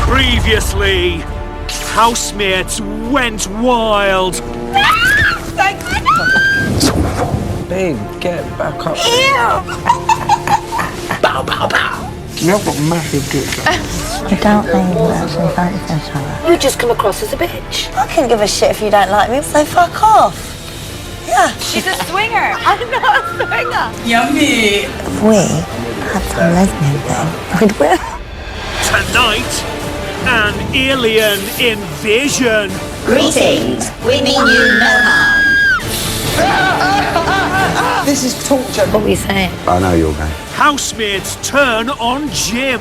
Previously, housemates went wild. Babe, get back up. Bow, bow, bow. You have got massive dicks. I don't think we actually fancy each other. You just come across as a bitch. I couldn't give a shit if you don't like me, so fuck off. Yeah. She's a swinger. I'm not a swinger. Yummy. If we had some lesbian thing, we'd win. Tonight, an alien invasion. Greetings. We mean you no harm. This is torture. What were you saying? I know you're gay. Housemates turn on Jim.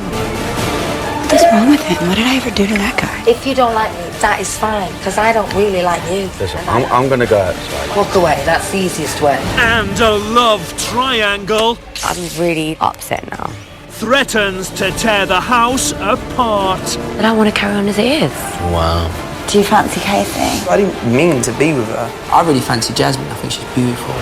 What's wrong with him? What did I ever do to that guy? If you don't like me, that is fine, because I don't really like you. Listen, I'm going to go outside. Walk away, that's the easiest way. And a love triangle I'm really upset now. threatens to tear the house apart. But I want to carry on as it is. Wow. Do you fancy Casey? I didn't mean to be with her. I really fancy Jasmine. I think she's beautiful.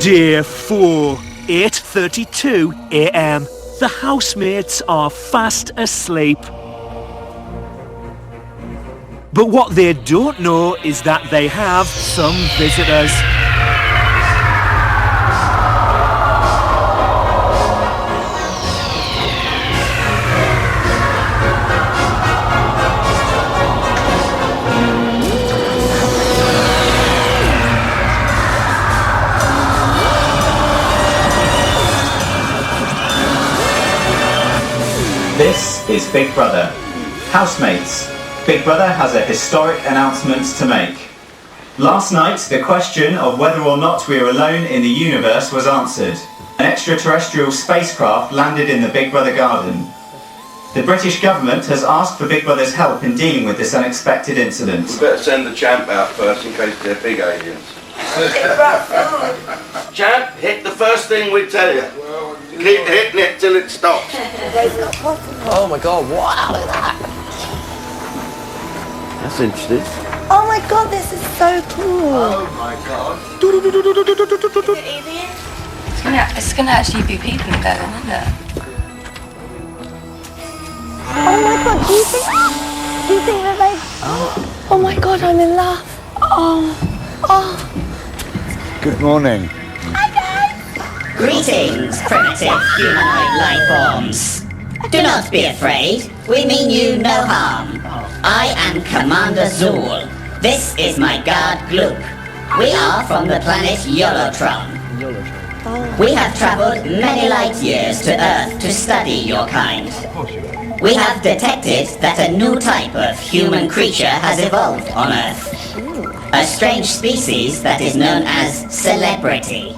Day 4, 8:32 a.m. The housemates are fast asleep. But what they don't know is that they have some visitors. This is Big Brother. Housemates, Big Brother has a historic announcement to make. Last night, the question of whether or not we are alone in the universe was answered. An extraterrestrial spacecraft landed in the Big Brother garden. The British government has asked for Big Brother's help in dealing with this unexpected incident. Better send the champ out first in case they're big aliens. Champ, hit the first thing we tell you. Keep hitting it till it stops. Oh my god, wow, look at that. That's interesting. Oh my god, this is so cool. Oh my god. It's gonna actually be people in there, isn't it? Oh my god, do you think that they... Oh my god, I'm in love. Oh. Good morning. Greetings, primitive humanoid life forms. Do not be afraid. We mean you no harm. I am Commander Zool. This is my guard Gloop. We are from the planet Yolotron. We have traveled many light years to Earth to study your kind. We have detected that a new type of human creature has evolved on Earth. A strange species that is known as celebrity.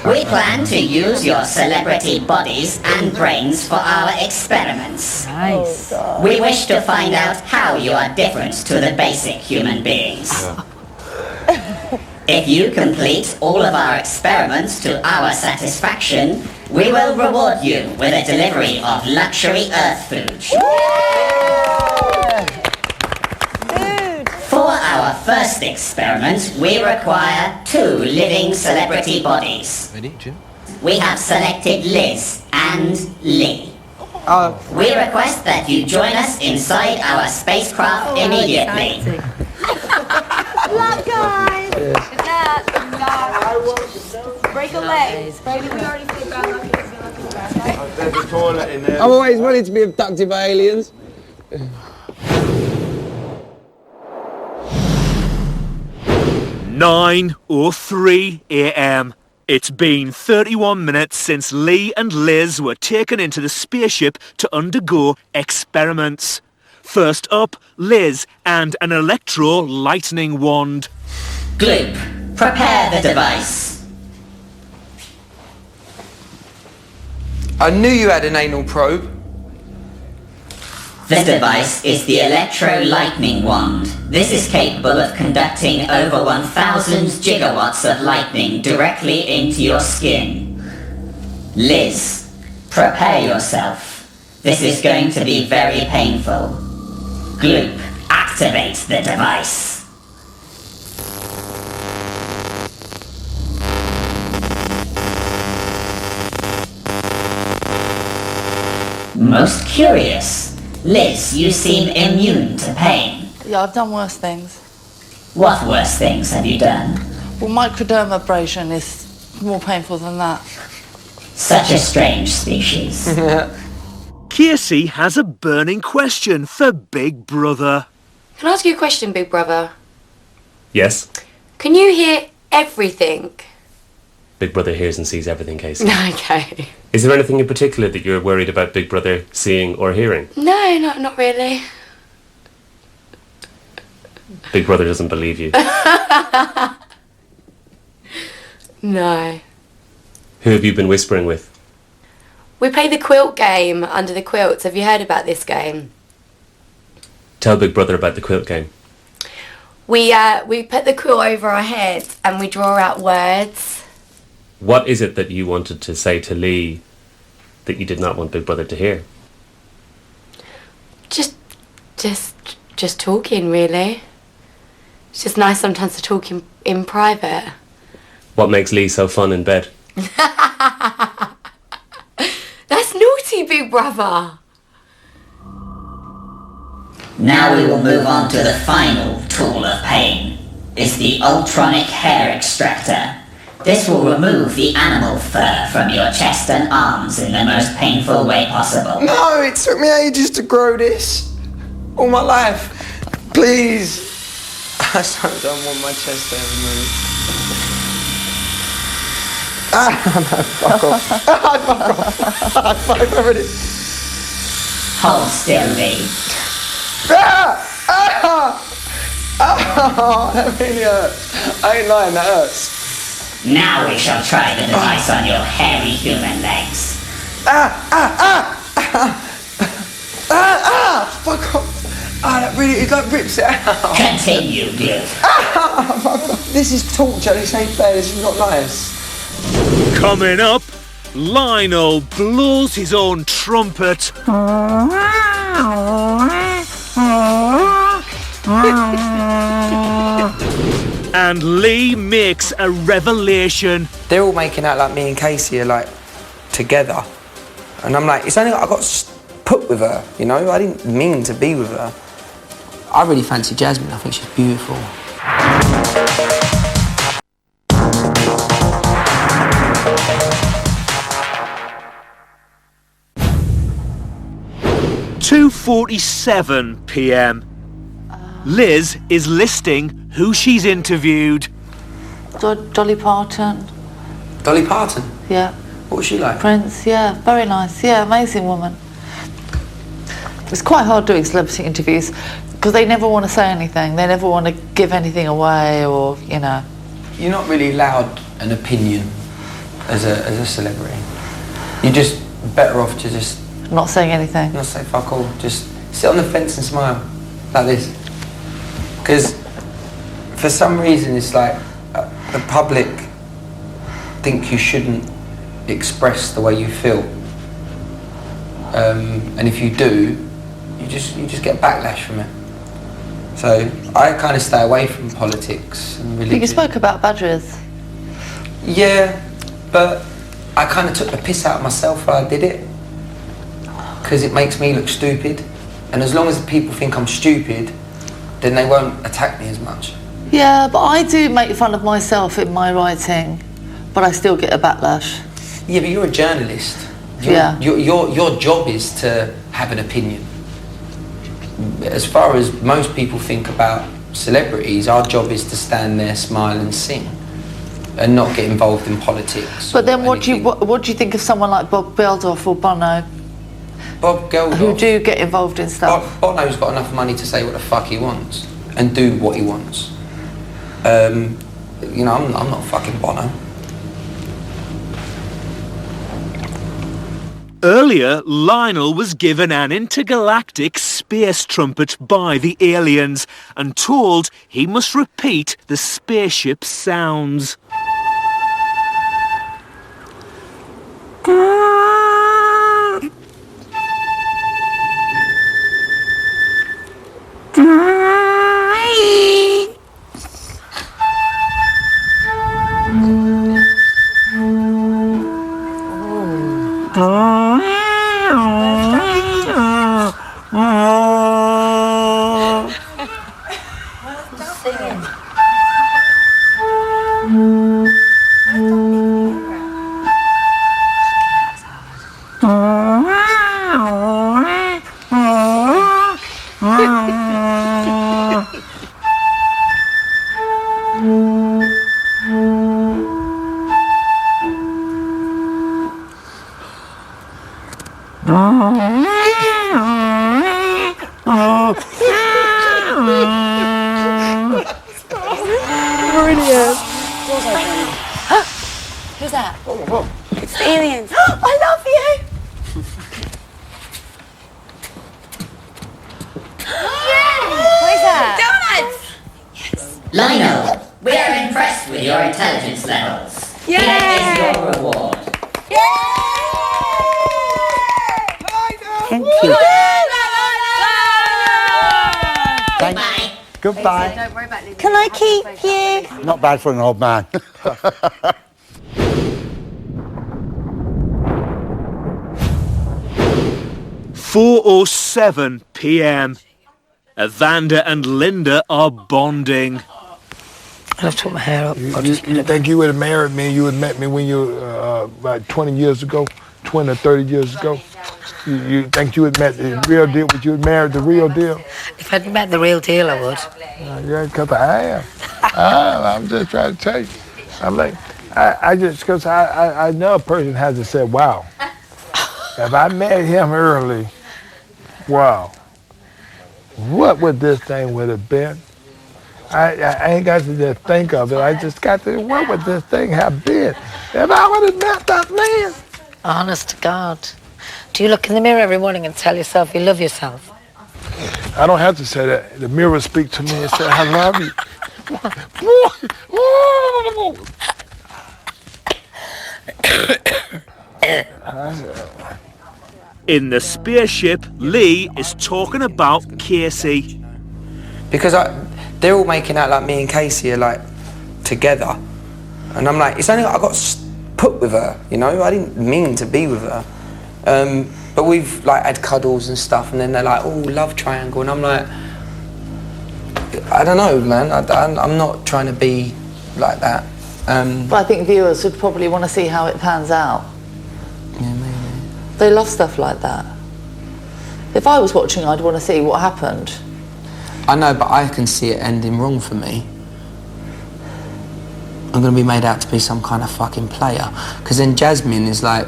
We plan to use your celebrity bodies and brains for our experiments. Nice. We wish to find out how you are different to the basic human beings. If you complete all of our experiments to our satisfaction, we will reward you with a delivery of luxury Earth food. For our first experiment, we require 2 living celebrity bodies. We have selected Liz and Lee. We request that you join us inside our spacecraft immediately. Love, guys. Good luck. Break a leg. Baby, we already said bad luck. There's a toilet in there. I've always wanted to be abducted by aliens. 9:03 a.m. It's been 31 minutes since Lee and Liz were taken into the spaceship to undergo experiments. First up, Liz and an electro-lightning wand. Gloop, prepare the device. I knew you had an anal probe. This device is the Electro-Lightning Wand. This is capable of conducting over 1,000 gigawatts of lightning directly into your skin. Liz, prepare yourself. This is going to be very painful. Gloop, activate the device. Most curious. Liz, you seem immune to pain. Yeah, I've done worse things. What worse things have you done? Well, microdermabrasion is more painful than that. Such a strange species. Casey has a burning question for Big Brother. Can I ask you a question, Big Brother? Yes? Can you hear everything? Big Brother hears and sees everything, Casey. Okay. Is there anything in particular that you're worried about Big Brother seeing or hearing? No, not really. Big Brother doesn't believe you. No. Who have you been whispering with? We play the quilt game under the quilts. Have you heard about this game? Tell Big Brother about the quilt game. We put the quilt over our heads and we draw out words. What is it that you wanted to say to Lee that you did not want Big Brother to hear? Just talking, really. It's just nice sometimes to talk in private. What makes Lee so fun in bed? That's naughty, Big Brother. Now we will move on to the final tool of pain. It's the Ultronic Hair Extractor. This will remove the animal fur from your chest and arms in the most painful way possible. No, it took me ages to grow this. All my life. Please. I so don't want my chest hair removed. No, fuck off. Fuck off. Fuck already. Hold still, Lee. That really hurts. I ain't lying, that hurts. Now we shall try the device on your hairy human legs. Fuck off. That really, it like rips it out. Continue, Gloop. This is torture, this ain't fair, this is not nice. Coming up, Lionel blows his own trumpet. And Lee makes a revelation. They're all making out like me and Casey are like together. And I'm like, it's only I got put with her, you know? I didn't mean to be with her. I really fancy Jasmine, I think she's beautiful. (2:47 p.m. Liz is listing who she's interviewed. Dolly Parton. Dolly Parton? Yeah. What was she like? Prince, yeah, very nice. Yeah, amazing woman. It's quite hard doing celebrity interviews because they never want to say anything. They never want to give anything away or, you know. You're not really allowed an opinion as a celebrity. You're just better off to just... Not saying anything. Not say fuck all. Just sit on the fence and smile. Like this. Because for some reason it's like the public think you shouldn't express the way you feel. And if you do, you just get backlash from it. So I kind of stay away from politics and religion. But you spoke about badgers. Yeah, but I kind of took the piss out of myself while I did it. Because it makes me look stupid. And as long as the people think I'm stupid, then they won't attack me as much. Yeah, but I do make fun of myself in my writing, but I still get a backlash. Yeah, but you're a journalist. Your job is to have an opinion. As far as most people think about celebrities, our job is to stand there, smile and sing, and not get involved in politics. But then what do you think of someone like Bob Geldof or Bono? Bob Geldof. Who do get involved in stuff. Bono's got enough money to say what the fuck he wants and do what he wants. I'm not fucking Bono. Earlier, Lionel was given an intergalactic space trumpet by the aliens and told he must repeat the spaceship sounds. Brilliant. Who's that? It's the aliens. I love you. What is that? Donuts! Lionel, we are impressed with your intelligence levels. Here is your reward. Thank you. Goodbye. Goodbye. Don't worry about Lily. Can I keep you? Not bad for an old man. 4:07 p.m. Evander and Linda are bonding. I've took my hair up. You think you would have married me? You would have met me when you were about 20 years ago, 20 or 30 years ago? You think you would have met the real deal? Would you have married the real deal? If I'd met the real deal, I would. Yeah, because I am. I'm just trying to tell you. I'm like, because I know a person has to say, wow. If I met him early, wow, what would this thing would have been? I ain't got to just think of it. I just got to, what would this thing have been? If I would have met that man. Honest to God. Do you look in the mirror every morning and tell yourself you love yourself? I don't have to say that. The mirror speak to me and say, I love you. In the spaceship, Lee is talking about Casey. Because they're all making out like me and Casey are like together. And I'm like, it's only I got put with her, you know? I didn't mean to be with her. But we've like had cuddles and stuff, and then they're like, oh, love triangle. And I'm like, I don't know, man. I'm not trying to be like that. But I think viewers would probably want to see how it pans out. Yeah, maybe. They love stuff like that. If I was watching, I'd want to see what happened. I know, but I can see it ending wrong for me. I'm going to be made out to be some kind of fucking player. Because then Jasmine is like,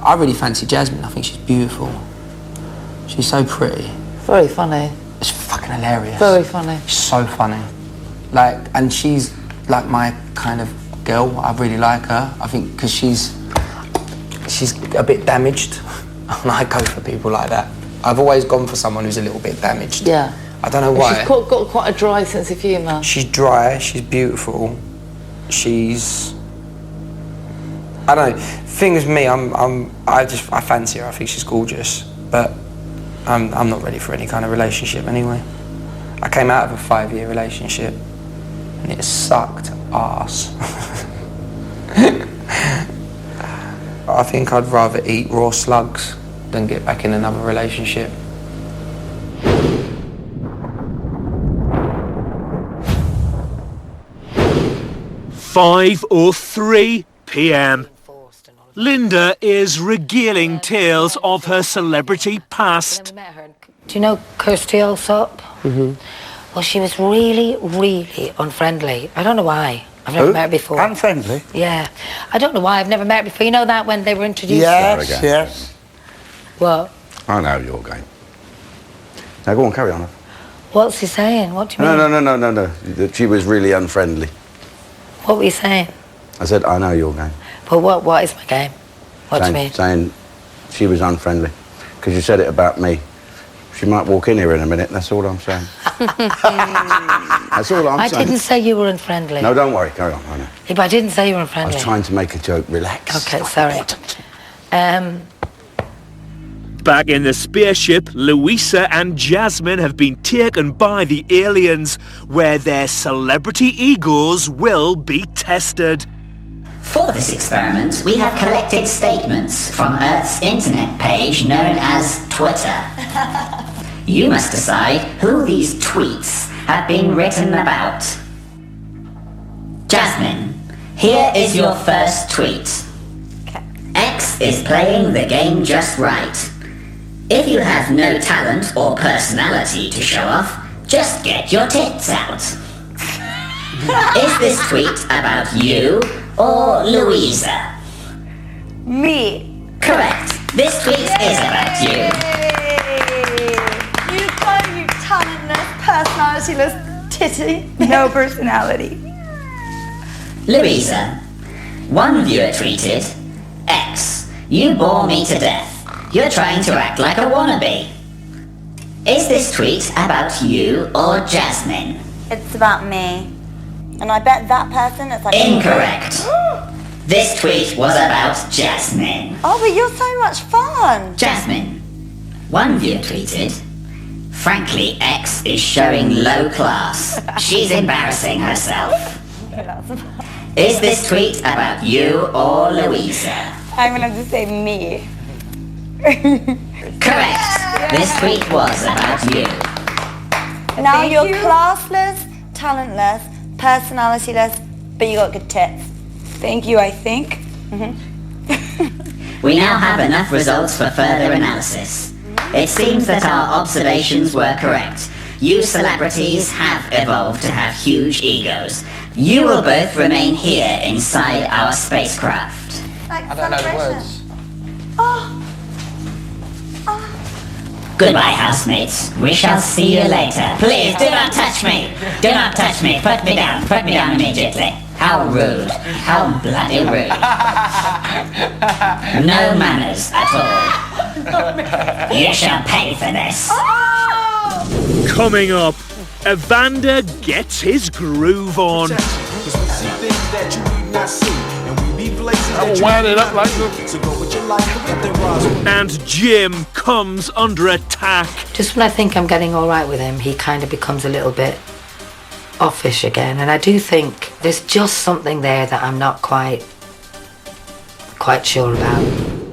I really fancy Jasmine. I think she's beautiful. She's so pretty. Very funny. It's fucking hilarious. Very funny. She's so funny. Like, and she's like my kind of girl. I really like her. I think because she's a bit damaged. And I go for people like that. I've always gone for someone who's a little bit damaged. Yeah. I don't know why. She's got quite a dry sense of humour. She's dry, she's beautiful, she's... I don't know, thing with me, I fancy her, I think she's gorgeous, but I'm not ready for any kind of relationship anyway. I came out of a 5-year relationship and it sucked ass. I think I'd rather eat raw slugs than get back in another relationship. (5:03 p.m. Linda is regaling tales of her celebrity past. Do you know Kirstie Allsopp? Mm-hmm. Well, she was really, really unfriendly. I don't know why. I've never met her before. Unfriendly? Yeah. I don't know why. I've never met her before. You know that when they were introduced? Yes, yes. What? I know your game. Now go on, carry on. What's he saying? What do you mean? No. That she was really unfriendly. What were you saying? I said, I know your game. But what is my game? What do you mean? Saying she was unfriendly. Because you said it about me. She might walk in here in a minute, that's all I'm saying. That's all I'm I saying. didn't say you were unfriendly. No, don't worry, carry on, I know. Yeah, but I didn't say you were I unfriendly. was trying to make a joke, relax. Okay, sorry. Back in the spaceship, Louisa and Jasmine have been taken by the aliens, where their celebrity egos will be tested. For this experiment, we have collected statements from Earth's internet page known as Twitter. You must decide who these tweets have been written about. Jasmine, here is your first tweet. X is playing the game just right. If you have no talent or personality to show off, just get your tits out. Is this tweet about you or Louisa? Me. Correct. This tweet is about you. You go, you talentless, personalityless titty. No personality. Louisa, one viewer tweeted, X, you bore me to death. You're trying to act like a wannabe. Is this tweet about you or Jasmine? It's about me. And I bet that person is like... Incorrect. This tweet was about Jasmine. Oh, but you're so much fun. Jasmine, one viewer tweeted, frankly, X is showing low class. She's embarrassing herself. Is this tweet about you or Louisa? I'm gonna have to say me. Correct. This tweet was about you. Now you're classless, talentless, personalityless, but you got good tits. Thank you, I think. We now have enough results for further analysis. It seems that our observations were correct. You celebrities have evolved to have huge egos. You will both remain here inside our spacecraft. I don't know the words. Goodbye, housemates. We shall see you later. Please, do not touch me. Do not touch me. Put me down. Put me down immediately. How rude. How bloody rude. No manners at all. You shall pay for this. Coming up, Evander gets his groove on. I'll wind it up like this. And Jim comes under attack. Just when I think I'm getting all right with him, he kind of becomes a little bit offish again. And I do think there's just something there that I'm not quite sure about.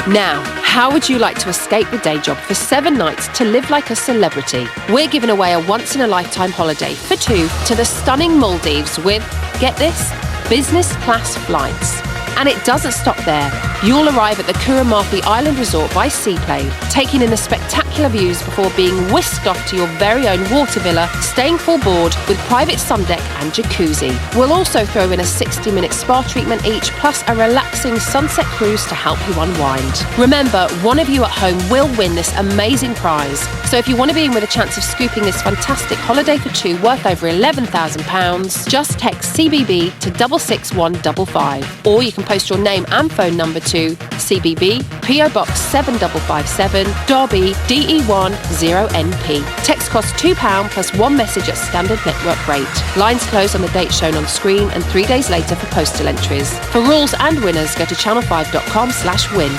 Now, how would you like to escape the day job for 7 nights to live like a celebrity? We're giving away a once-in-a-lifetime holiday for 2 to the stunning Maldives with, get this, business class flights. And it doesn't stop there. You'll arrive at the Kuramapi Island Resort by Seaplane, taking in the spectacular views before being whisked off to your very own water villa, staying full board with private sun deck and jacuzzi. We'll also throw in a 60-minute spa treatment each, plus a relaxing sunset cruise to help you unwind. Remember, one of you at home will win this amazing prize. So if you want to be in with a chance of scooping this fantastic holiday for 2 worth over £11,000, just text CBB to 66155, or you can post your name and phone number to CBB, PO Box 7557, Derby, DE10NP. Text costs £2 plus 1 message at standard network rate. Lines close on the date shown on screen and 3 days later for postal entries. For rules and winners, go to channel5.com/win.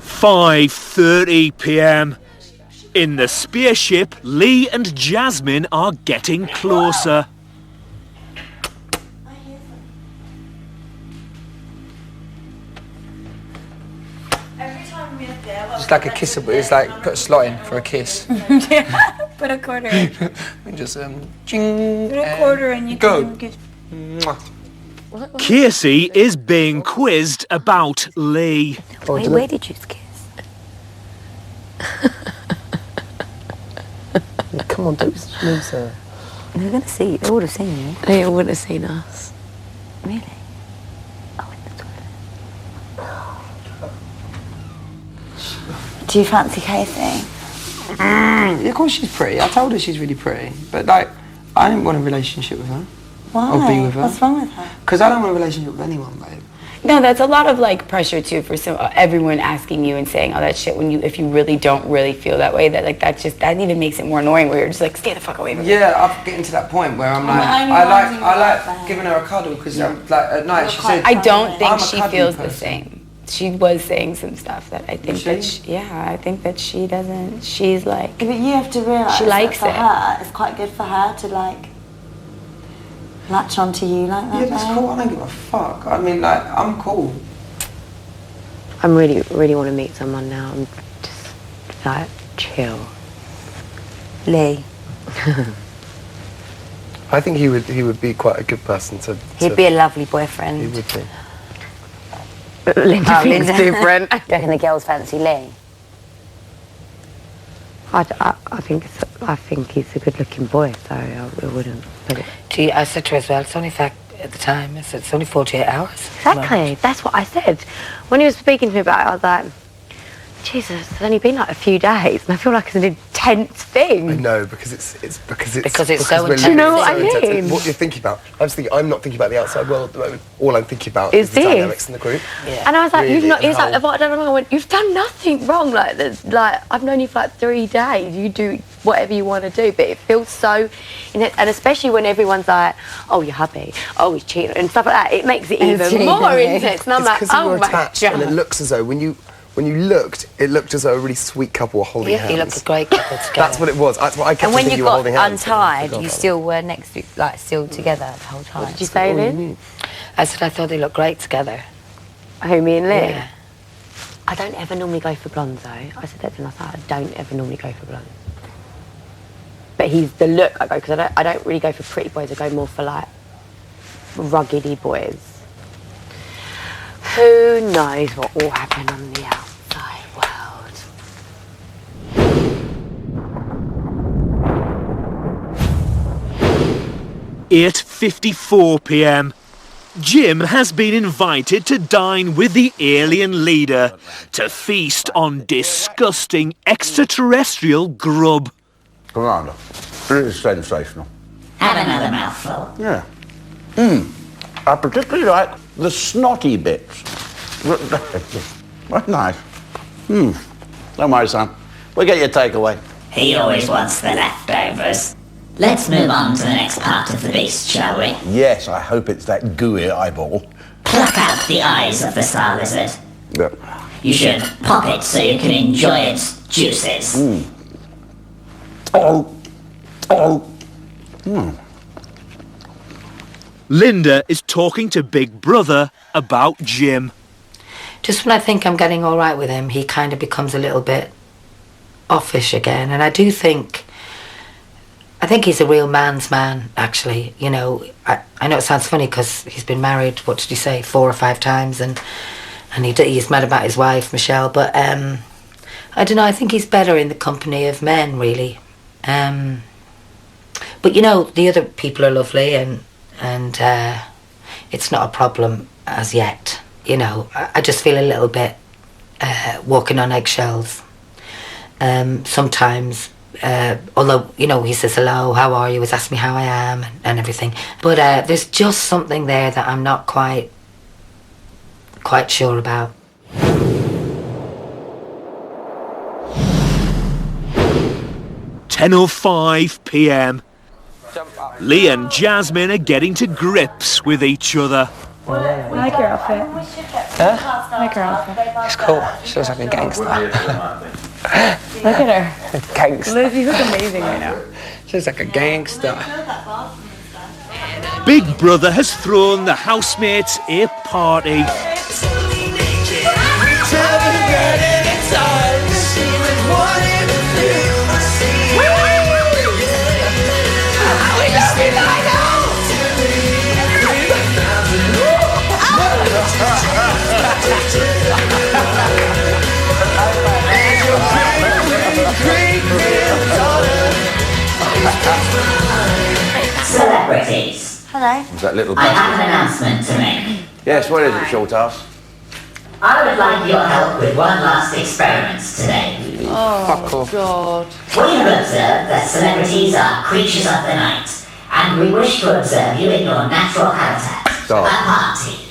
"5:30 p.m. In the spaceship, Lee and Jasmine are getting closer. It's like a kiss, it's like put a slot in for a kiss. Yeah, put a quarter in. And just ching. Put a quarter and you go. can kiss. Casey is being quizzed about Lee. Where did you kiss? Come on, don't snooze her. They're going to see. They would have seen you. They would have seen us. Really? Oh, in the toilet. Do you fancy Casey? Of course she's pretty. I told her she's really pretty. But, like, I didn't want a relationship with her. Why? Or be with her. What's wrong with her? Because I don't want a relationship with anyone, babe. No, that's a lot of like pressure too for everyone asking you and saying all that shit when if you really don't really feel that way. That even makes it more annoying where you're just like, stay the fuck away from me. Yeah, I'm getting to that point where I'm like, I like giving her a cuddle because like at night she said, I don't think she cuddly feels person. the same. She was saying some stuff that I think I think that she doesn't. She's like, but you have to realise she likes that for it. her, it's quite good for her to like latch onto you like that. Yeah, that's cool. I don't give a fuck. I mean, like, I'm cool. I really want to meet someone now. I'm just like chill. Lee. I think he would be quite a good person to. He'd be a lovely boyfriend. He would be. Linda thinks different. Do you reckon the girls fancy Lee? I think he's a good-looking boy, so I wouldn't. But I said to her as well, it's only fact at the time, I said it's only 48 hours. exactly, that's what I said. When he was speaking to me about it, I was like, Jesus, it's only been like a few days, and I feel like it's an intense thing. I know, because it's so we're intense. Do you know what I so intense. mean? What you're thinking about. I'm not thinking about the outside world at the moment. All I'm thinking about Is is the this? dynamics in the group. And I was like, Really, you've not. He was and like, I don't know. I went, you've done nothing wrong. Like, I've known you for like 3 days. You do whatever you want to do, but it feels so. And especially when everyone's like, oh, your hubby, oh, he's cheating and stuff like that. It makes it even more intense. And I'm like, oh my attached, god. and it looks as though when you looked, it looked as though a really sweet couple were holding hands. You looked a great couple together. That's what it was. That's what I kept And when thinking you were got holding hands. untied, you still were next to, like, still together the whole time. What did you say, Lynn? I said I thought they looked great together. Who, me and Lee? Yeah. I don't ever normally go for blondes though. I said that to him, I said, I don't ever normally go for blondes. But he's the look I go, because I don't really go for pretty boys, I go more for like ruggedy boys. Who knows what will happen on the outside world? 8:54 p.m. Jim has been invited to dine with the alien leader to feast on disgusting extraterrestrial grub. Commander, it is sensational. Have another mouthful. Yeah. I particularly like the snotty bits. Very nice. Don't worry, son. We'll get your takeaway. He always wants the leftovers. Let's move on to the next part of the beast, shall we? Yes, I hope it's that gooey eyeball. Pluck out the eyes of the star lizard. Yeah. You should pop it so you can enjoy its juices. Linda is talking to Big Brother about Jim. Just when I think I'm getting all right with him, he kind of becomes a little bit offish again. And I think he's a real man's man, actually. You know, I know it sounds funny because he's been married, what did he say, 4 or 5 times, and he's mad about his wife, Michelle. But I don't know, I think he's better in the company of men, really. But, you know, the other people are lovely, and it's not a problem as yet. You know, I just feel a little bit walking on eggshells sometimes. Although, you know, he says hello, how are you, he's asked me how I am and everything. But there's just something there that I'm not quite sure about. (10:05 p.m. Lee and Jasmine are getting to grips with each other. I like your outfit. Huh? I like her outfit. It's cool. She looks like a gangster. Look at her. Gangster. Liz, you look amazing right now. She looks like a gangster. Big Brother has thrown the housemates a party. Celebrities. Hello. Is that little I have bastard? an announcement to make. Yes, what is it, short ass? I would like your help with one last experiment today. Oh, God. We have observed that celebrities are creatures of the night, and and we wish to observe you in your natural habitat, Stop. a party.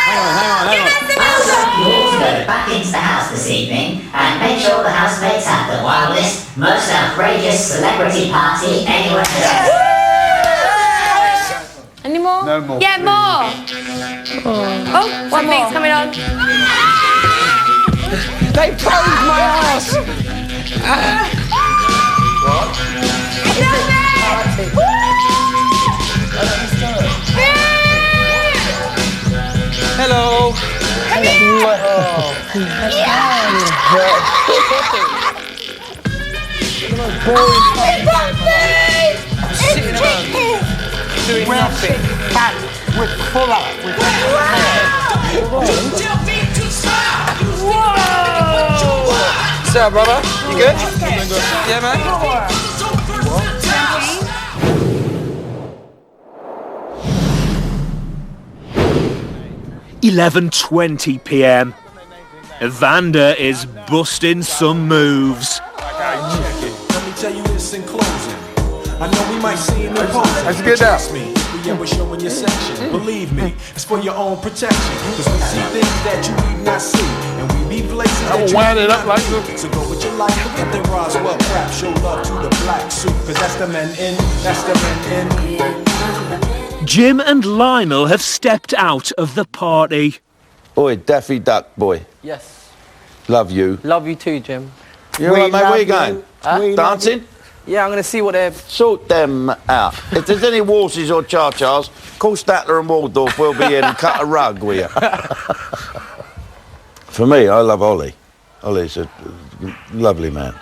Hang on. I would like you all to go back into the house this evening and make sure the housemates have the wildest, most outrageous celebrity party anyone has ever. Any more? No more. Yeah, more. Oh, one thing's coming on. They posed my ass. Hello. Doing nothing. We're full up. What's up, brother? You good? Yeah, man. 11:20 p.m. Evander is busting some moves. Let me tell you this in closing. I know we might seem imposing. Let's get down. Yeah, we're showing your section. Believe me, it's for your own protection. Cause we see things that you need not see. And we be blazing I will wind it up like this. So go with your life, forget the Roswell crap. Show love to the black suit. Cause that's the men in, that's the men in. Jim and Lionel have stepped out of the party. Oi, Daffy Duck boy. Yes. Love you. Love you too, Jim. You alright, mate? Where you going? Dancing? Yeah, I'm going to see what they're... Sort them out. If there's any waltzes or cha-chas, call Statler and Waldorf. We'll be in and cut a rug with you. For me, I love Ollie. Ollie's a lovely man.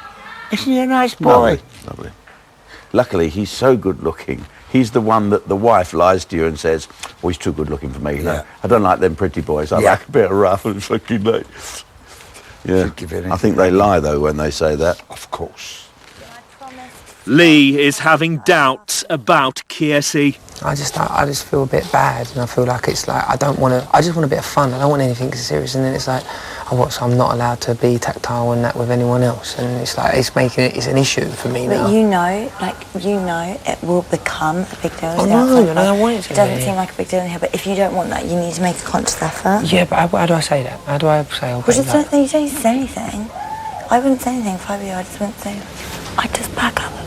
Isn't he a nice boy? Lovely. Luckily, he's so good looking. He's the one that the wife lies to you and says, "Oh, he's too good looking for me." You know, I don't like them pretty boys. I like a bit of rough and fucking like. Yeah, I think they lie though when they say that. Of course. Lee is having doubts about Casey. I just feel a bit bad, and I feel like it's like I just want a bit of fun. I don't want anything serious, and then it's like, so I'm not allowed to be tactile and that with anyone else, and it's like it's an issue for me now. But you know, it will become a big deal. Oh no, I don't want it to. It doesn't seem like a big deal in here, but if you don't want that, you need to make a conscious effort. Yeah, but how do I say that? How do I say? Well, just don't need to say anything. I wouldn't say anything if I were you. I just wouldn't say. I'd just back up a bit.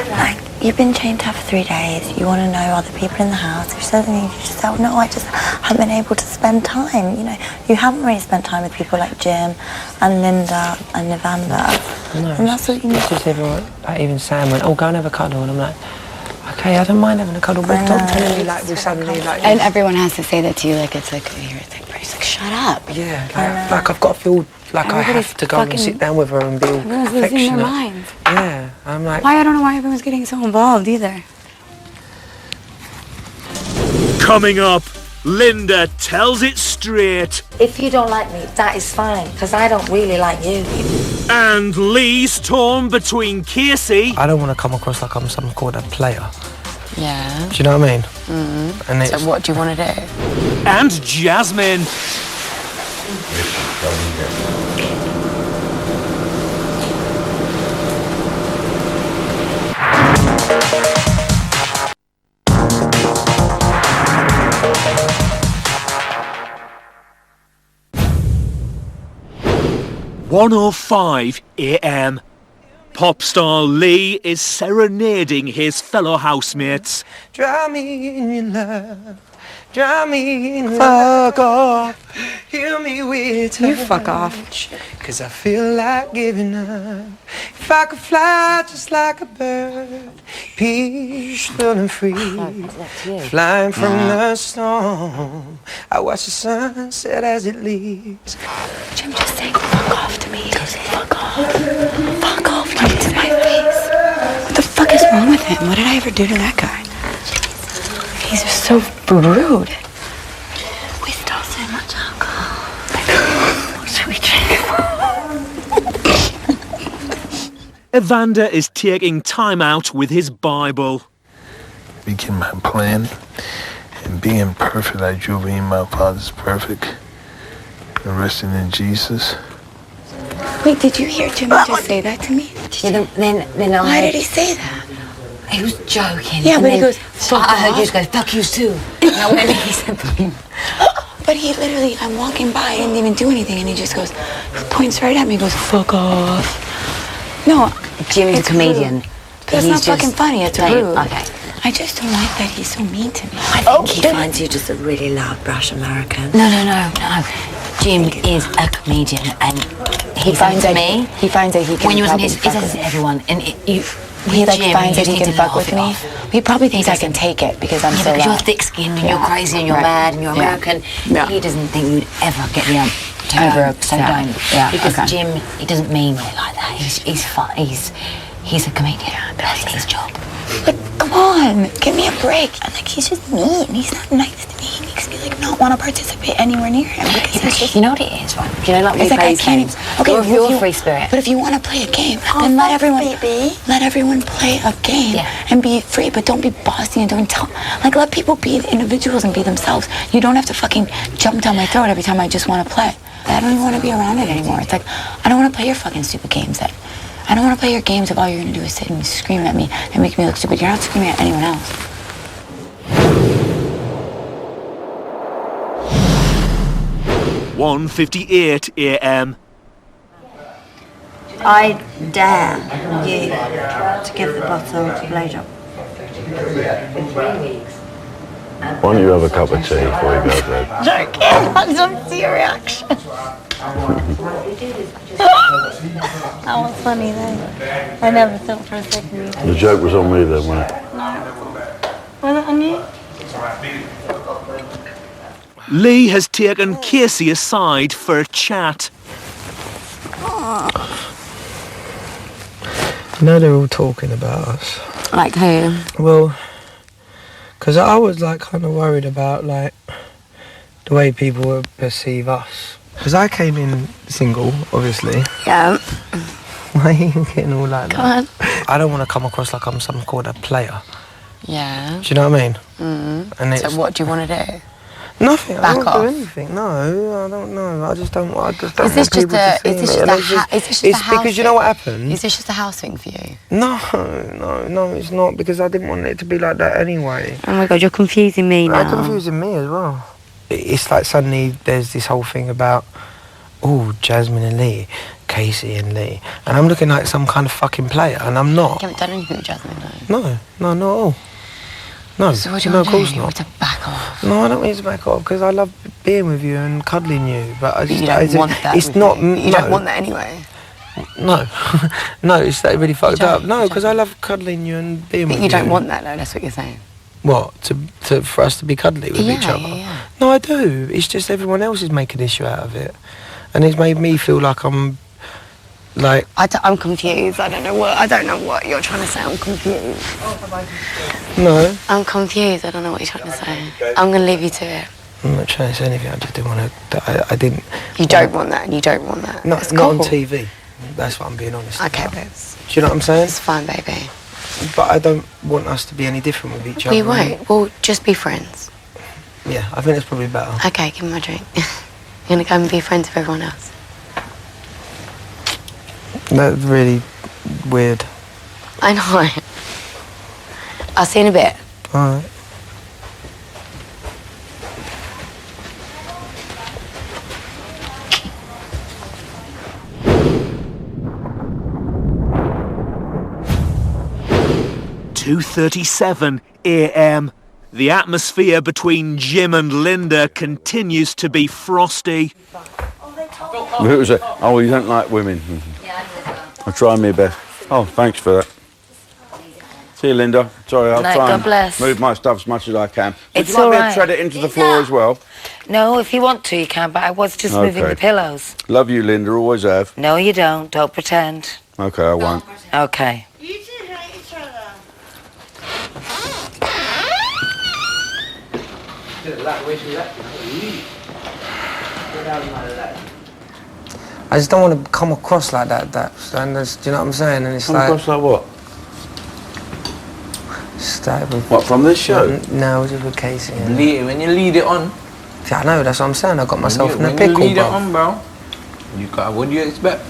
Like, you've been chained to her for 3 days. You want to know other people in the house. If she says anything, you just say, "Oh, no, I just haven't been able to spend time." You know, you haven't really spent time with people like Jim and Linda and Evander. No, and that's what you need. Just everyone, like even Sam went, "Oh, go and have a cuddle," and I'm like, "Okay, I don't mind having a cuddle, but don't tell me like we're suddenly like." And everyone has to say that to you, like it's like you're a thick person. Like, shut up. Yeah, like I've got to feel like I have to go and sit down with her and be all Everyone's affectionate. losing their minds. Yeah, I'm like. I don't know why everyone's getting so involved either. Coming up, Linda tells it straight. If you don't like me, that is fine, because I don't really like you. And Lee's torn between Casey. I don't want to come across like I'm some called a player. Yeah. Do you know what I mean? Mm-hmm. And so what do you want to do? And Jasmine. "1:05 a.m. Pop star Lee is serenading his fellow housemates. Drown me in your love. Drown me in love. Fuck off. Heal me with You fuck off. Cause I feel like giving up. If I could fly just like a bird, peaceful and free, flying from the storm, I watch the sunset as it leaves. Jim, just saying fuck off to me. Fuck off. Fuck off to my face. What the fuck is wrong with him? What did I ever do to that guy? He's just so rude. We stole so much alcohol. What should we drink? Evander is taking time out with his Bible. Begin my plan and being perfect like you being my Father's perfect and resting in Jesus. Wait, did you hear Jimmy just say that to me? Yeah, then Why did he say that? He was joking. Yeah, and but he then goes, fuck I heard off. you just go, fuck you too. No, when he said But he literally, I'm walking by, I didn't even do anything, and he just goes, he points right at me, goes, fuck off. No, Jimmy's a it's comedian. rude. But it's He's not fucking just funny, it's playing- rude. okay. I just don't like that he's so mean to me. I think he finds you just a really loud, brash American. No. Jim is a comedian, and he finds me. He finds that he can when you was in probably his, fuck he with says me. everyone, and He with like Jim, finds you that he just can need to fuck laugh with it me. off. He probably thinks I doesn't- can take it because I'm Yeah, so because you're loud. thick-skinned and Yeah. you're crazy and you're Right. mad and you're Yeah. American. Yeah. He doesn't think you'd ever get the to Ever go, so upset. don't. Yeah, Because okay. Jim, he doesn't mean it like that. He's fun. He's a comedian. That's his job. Come on, give me a break. And like he's just mean. He's not nice to me. He makes me like not want to participate anywhere near him because he's just. You know what it is, right? Do you know, like It's we like play I can't games. even. Okay, You're if a you- free spirit. But if you want to play a game, then let everyone play a game and be free. But don't be bossy and don't tell. Like let people be individuals and be themselves. You don't have to fucking jump down my throat every time I just want to play. I don't even want to be around it anymore. It's like I don't want to play your fucking stupid games. Then I don't want to play your games if all you're gonna do is sit and scream at me and make me look stupid. You're not screaming at anyone else. 1:58 a.m. I dare you to give the bottle a blowjob. Why don't you have a cup of tea before you go to bed? Joking, I don't see your reaction. That was funny though. I never thought for a second. The joke was on me then, wasn't it? Was it on you? Lee has taken Casey aside for a chat. You know they're all talking about us. Like who? Well, because I was like kind of worried about like the way people would perceive us. Because I came in single, obviously. Yeah. Why are you getting all like that? Come on. I don't want to come across like I'm some kind of player. Yeah. Do you know what I mean? Mm. And So it's what do you want to do? nothing. Back I don't off. do anything. No, I don't know. I just don't. I just don't Is this want people just to a? see Is this me. just And a? it's just- Is this just it's a house because you know thing? what happened. Is this just a house thing for you? No, it's not because I didn't want it to be like that anyway. Oh my god, you're confusing me They're now. confusing me as well. It's like suddenly there's this whole thing about, oh, Jasmine and Lee, Casey and Lee, and I'm looking like some kind of fucking player, and I'm not. You haven't done anything with Jasmine, though. No, not at all. No, So what do you no, want of to course do? You not. want to back off? No, I don't need to back off because I love being with you and cuddling you, but I just You don't it's, want that. It's with not. me. You no, don't want that anyway. No, no, it's that really fucked don't, up. No, you because I love cuddling you and being But with you don't want that, though. That's what you're saying. What for us to be cuddly with each Yeah, other? yeah. No, I do. It's just everyone else is making an issue out of it, and it's made me feel like I'm like. I'm confused. I don't know what you're trying to say. I'm confused. No, I'm confused. I don't know what you're trying to say. I'm going to leave you to it. I'm not trying to say anything. I just didn't want to. I didn't. You don't want that, and you don't want that. No, It's not on cool. TV. That's what I'm being honest. Okay, about. babes. Do you know what I'm saying? It's fine, baby. But I don't want us to be any different with each other. We won't. We'll just be friends. Yeah, I think that's probably better. Okay, give me my drink. You're going to go and be friends with everyone else. That's really weird. I know. I'll see you in a bit. All right. (2:37 a.m. The atmosphere between Jim and Linda continues to be frosty. Who was it? Oh, you don't like women. I'll try my best. Oh, thanks for that. See you, Linda. Sorry, I'll No, try God and bless. move my stuff as much as I can. Would It's you like all me right. to tread it into the floor as well? No, if you want to, you can, but I was just moving Okay. the pillows. Love you, Linda. Always have. No, you don't. Don't pretend. Okay, I won't. Okay. I just don't want to come across like that. And that's, do you know what I'm saying? And it's Come like. across like what? Start with, What, from this show? No, just with Casey. And When you lead it on, yeah, I know. That's what I'm saying. I got myself in a when pickle, you lead it bro. on, bro, you got, what do you expect?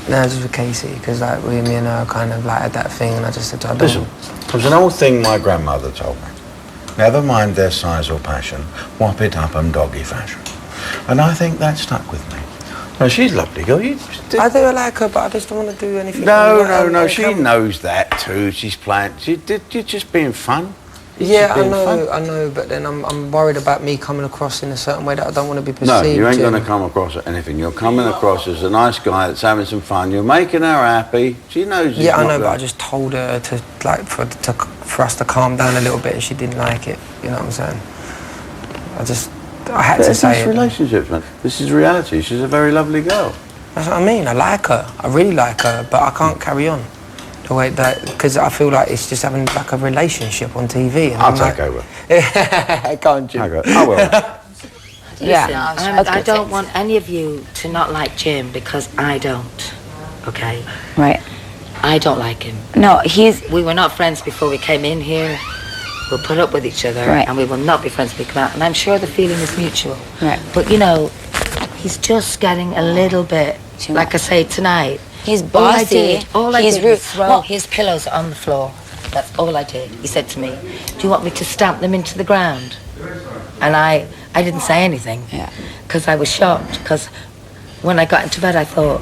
No, just with Casey, because like me and her kind of like had that thing, and I just said, I don't. Listen, there's an old thing my grandmother told me. Never mind their size or passion, whop it up 'em doggy fashion. And I think that stuck with me. No, she's a lovely girl. I do like her, but I just don't want to do anything. No. She knows that too. She's playing. You're just being fun. Yeah, I know, but then I'm worried about me coming across in a certain way that I don't want to be perceived. No, you ain't going to come across as anything. You're coming across as a nice guy that's having some fun. You're making her happy. She knows. Yeah, I know, but I just told her to like for us to calm down a little bit, and she didn't like it. You know what I'm saying? I had to say it. Relationships, man. This is reality. She's a very lovely girl. That's what I mean. I like her. I really like her, but I can't carry on the way that, because I feel like it's just having like a relationship on TV. And I'll take over. Can't you? I will. Yeah, I don't want any of you to not like Jim because I don't. Okay. Right. I don't like him. No, We were not friends before we came in here. We'll put up with each other, Right. and we will not be friends when we come out. And I'm sure the feeling is mutual. Right. But you know, he's just getting a little bit. Like I say tonight. He's All I bossy. did He's was rude. throw Well- his pillows on the floor. That's all I did. He said to me, "Do you want me to stamp them into the ground?" And I didn't say anything. Yeah. Because I was shocked. Because when I got into bed, I thought,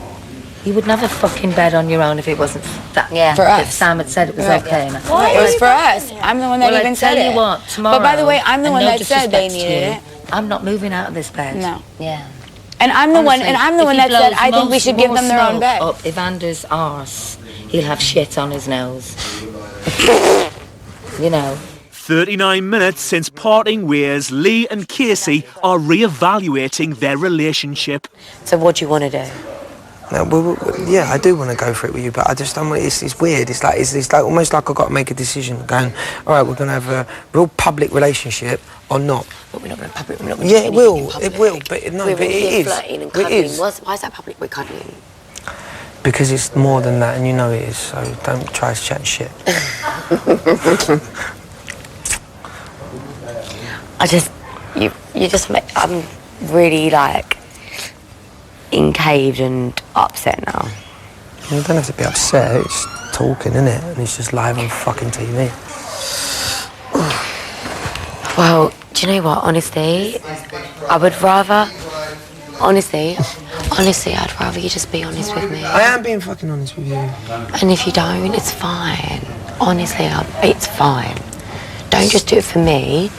you would never fucking bed on your own if it wasn't that. Yeah. For If us. Sam had said it was Right. okay. And I It thought, was for us. I'm the one that Well, even I said tell it. you what, tomorrow. But by the way, I'm the and one no that said they disrespect to needed you, it. I'm not moving out of this bed. No. Yeah. And I'm the Honestly, one if he that said blows I think we should give more them their own smoke bed. Up Evander's arse, he'll have shit on his nose. You know. 39 minutes since parting ways, Lee and Casey are re-evaluating their relationship. So what do you want to do? No, yeah, I do want to go for it with you, but I just don't want. It's weird. It's like almost like I've got to make a decision. Going, all right, we're going to have a real public relationship or not. But we're not going to public. We're not going Yeah, it will. It will. But no, we're but it here is. flirting and It cuddling. is. Why is that public? We're cuddling. Because it's more than that, and you know it is. So don't try to chat shit. You just make. I'm really like encaged and upset now. You don't have to be upset. It's talking, isn't it? And it's just live on fucking TV. Well, do you know what? Honestly, I would rather. Honestly, I'd rather you just be honest with me. I am being fucking honest with you. And if you don't, it's fine. Honestly, it's fine. Don't just do it for me.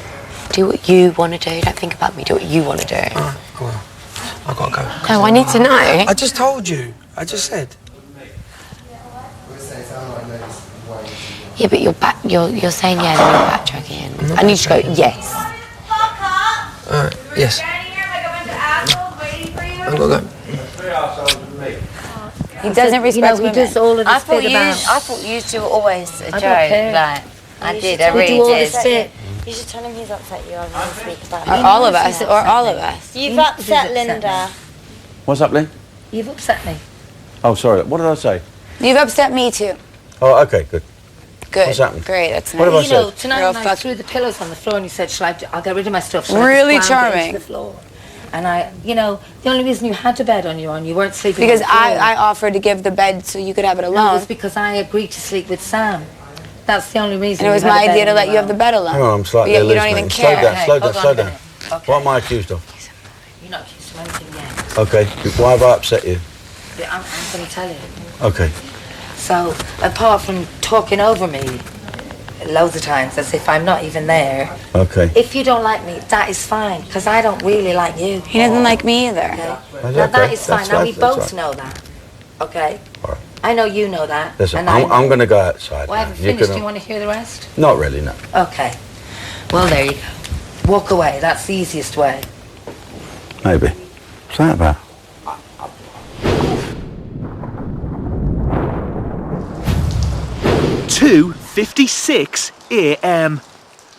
Do what you want to do. Don't think about me. Do what you want to do. I will. I've got to go. No, I need to know. I just told you. I just said. Yeah, but you're saying yeah, then you're backtracking. I need to go, yes. Alright, yes. I've got to go. He doesn't respect he women. does all of this I thought bit about- I thought you two were always a joke. I don't care. Like, I did. I We really do all did. this bit. You should tell him he's upset you. I want to speak about Or all of us. Or all of us. You've upset Linda. What's up, Lee? You've upset me. Oh, sorry. What did I say? You've upset me too. Oh, okay, good. Good. What's happened? Great. That's What nice. have I You know, said? tonight Real when I fuck- threw the pillows on the floor and you said, I'll get rid of my stuff. Shall I Really just slam them charming. into the floor? And the only reason you had a bed on you weren't sleeping Because on the floor. I offered to give the bed so you could have it No, it alone. was because I agreed to sleep with Sam. That's the only reason. And it was you had my a bed idea to on let your you have the own. bed alone. Hang on, I'm slightly You don't hallucinating. even care. Slow down, slow down, hold slow on a down. minute. What am I accused of? You're not accused of anything yet. Okay, why have I upset you? But I'm going to tell you. Okay. So, apart from talking over me loads of times as if I'm not even there, Okay. if you don't like me, that is fine, because I don't really like you. He doesn't like me either. Okay? That's Now, okay. that is fine. That's Now, right, we that's both right. know that. Okay? I know you know that. Listen, and I'm going to go outside. Well, I now. haven't You finished. can- Do you want to hear the rest? Not really, no. Okay. Well, there you go. Walk away. That's the easiest way. Maybe. What's that about? 2:56 a.m.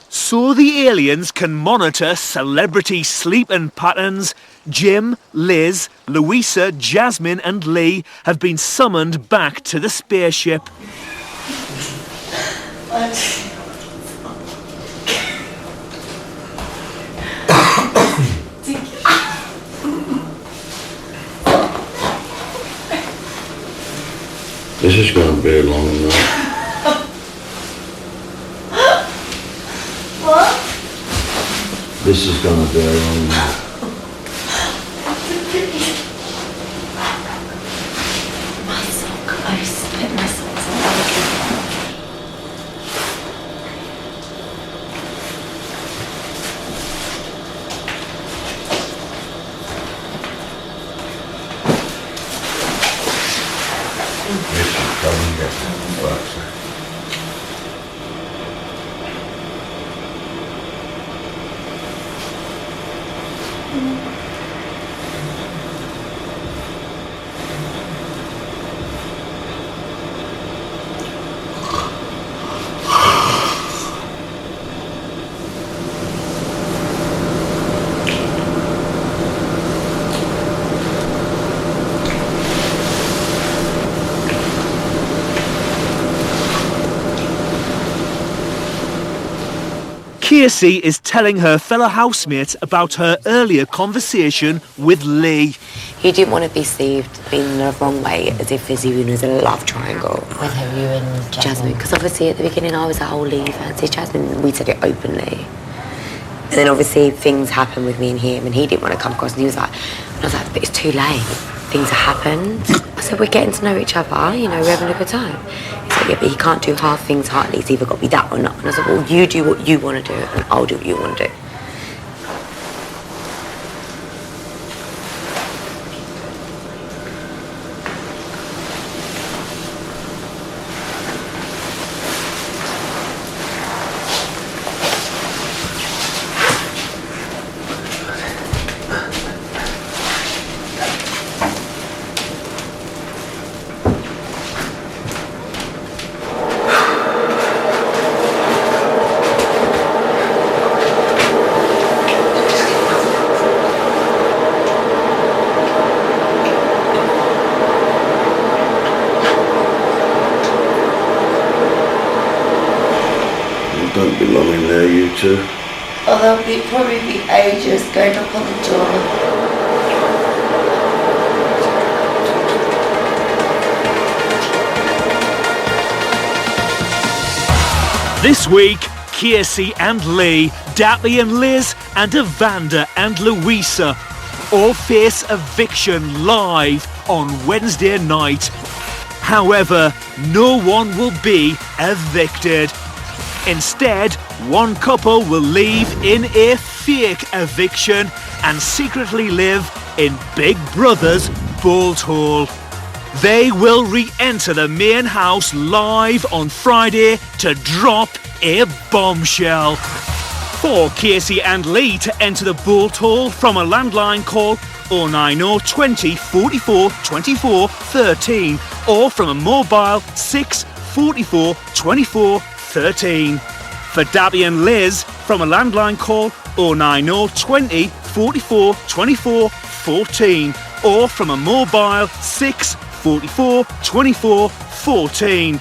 So the aliens can monitor celebrity sleeping patterns. Jim, Liz, Louisa, Jasmine and Lee have been summoned back to the spaceship. This is going to be a long night. What? This is going to be a long night. My sock. I just put my socks on. Casey is telling her fellow housemates about her earlier conversation with Lee. He didn't want to be perceived in the wrong way, as if Izzy was a love triangle. With who, you and Jasmine, because obviously at the beginning I was like, oh, Lee fancies Jasmine. We said it openly. And then obviously things happened with me and him, and he didn't want to come across, and he was like, and I was like, but it's too late. Things have happened. I said, we're getting to know each other, you know, we're having a good time. He's like, yeah, but he can't do half things heartily. It's either got to be that or not. And I said, well, you do what you want to do, and I'll do what you want to do. Don't be long in there, you two. Oh, there'll probably be ages going up on the door. This week, Casey and Lee, Dappy and Liz, and Evander and Louisa all face eviction live on Wednesday night. However, no one will be evicted. Instead, one couple will leave in a fake eviction and secretly live in Big Brother's Bolt Hole. They will re-enter the main house live on Friday to drop a bombshell. For Casey and Lee to enter the Bolt Hole from a landline, call 090 20 44 24 13 or from a mobile 6 44 24 13. For Dappy and Liz, from a landline, call 090 20 44 24 14 or from a mobile 6 44 24 14.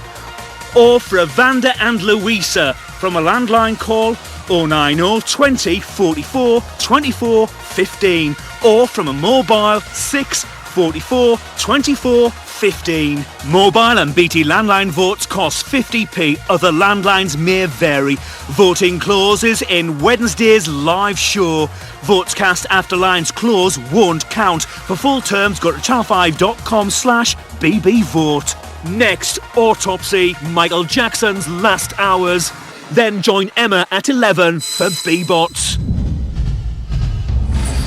Or for Evander and Louisa, from a landline, call 090 20 44 24 15 or from a mobile 6 44 24 15. Mobile and BT landline votes cost 50p. Other landlines may vary. Voting closes in Wednesday's live show. Votes cast after lines close won't count. For full terms, go to channel5.com/bbvote. Next, Autopsy, Michael Jackson's Last Hours. Then join Emma at 11 for B-Bots.